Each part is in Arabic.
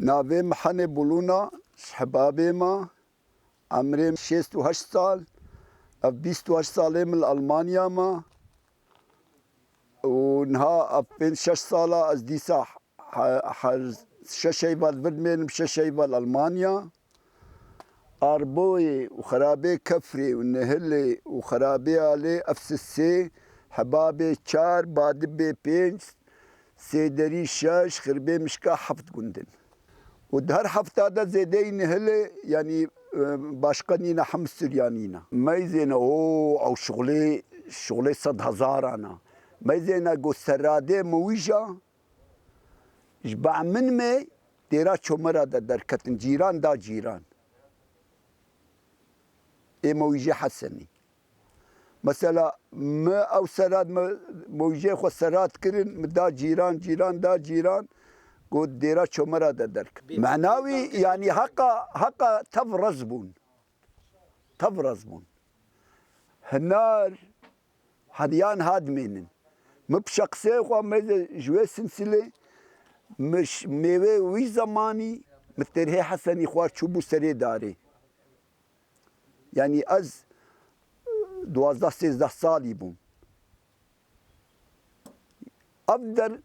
ناوی محنه بولونا حبابي ما عمري 68 سال اف 28 ساله من المانيا ما ونها اف 6 ساله از ديسا ششيفال فيدمين ششيفال المانيا اربوي وخرابي كفري ونهلي وخرابي علي افسسي حبابي 4 بادبي 5 سيدري 6 خربي مشكا حفت قندن ودهر حفت هذا زيدين هلي يعني باشقنينا حمس سريانينا ما يزينا او شغلي 100,000 انا ما يزينا قو سرادي مويجا جبع من مي ديرا شمرا دا دركتن جيران دا جيران اي مويجي حسني مثلا ما او سراد مويجي خو سراد كرن دا جيران دا جيران قد ديرا شمرا دا درك معناوي يعني حقا تفرز بون هنار حديان هاد مينن مبشخصي خو ميزه جوي سلسله مش ميوه وي زماني مترهي حسني خوار چوبو سري داري يعني از 12-13 سالي بون افضل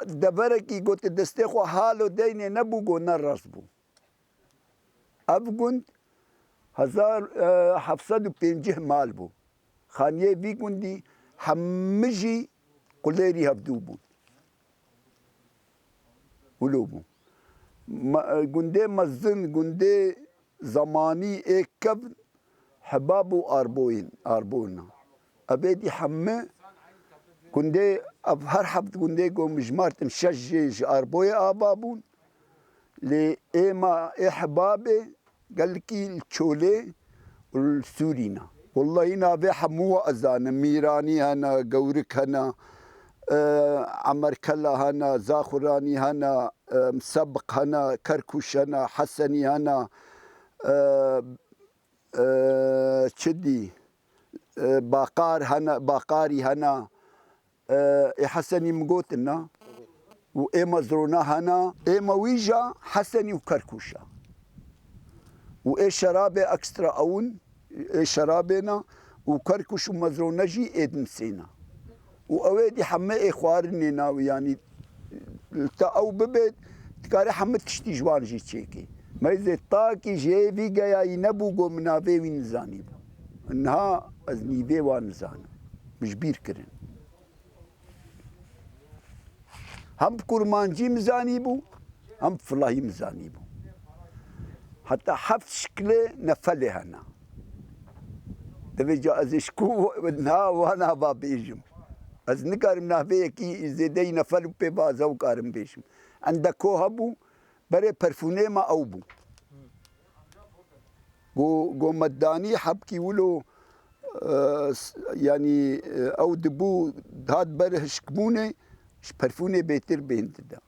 دبركي قلت دستيخو حالو ديني نبو قو نرس بو افقند 1750 مال بو خانيه بي قندي حمجي قليري هبدو بو ولوبو قندي مزن قندي زماني اكب حبابو اربونا ابيدي حمه قندي هر حبت قندي قوم مجمارتن شجج اربوي ابابون لي ايما احبابي قال لكي الشولي والسورينا والله هنا بحمو أذان ميراني هنا قورك هنا عمر كلا هنا زاخراني هنا مسبق هنا كركوش هنا حسني هنا شدي باقاري هنا حسني مقوتنا وإما زرونا هنا إما ويجا حسني وكركوشة وإيه شرابي أكسترا أون إيه شرابنا وكركوش ومزرونجي إدن سينا وأويدي حمى إخوارني ناوي يعني تا أو ببيت تكاري حمى تشتي جوان جي تشيكي ما إذا طاكي جي في جاي ينبو قو منافي ونزاني بو إنها أزني بي وانزانا مش بير كرن هم كرمانجي مزاني بو هم فلاهي مزاني بو حتى حفظ شكله نفله هنا دبي از شكو ودنا وانا بابيجم از نكارم نافي كي زيدي نفل بي بازو كارم بيشم عندك هبو بري برفوني ما اوبو جو مداني حبكي ولو يعني او دبو هاد بره شكمونه برفوني بيتر بينت ده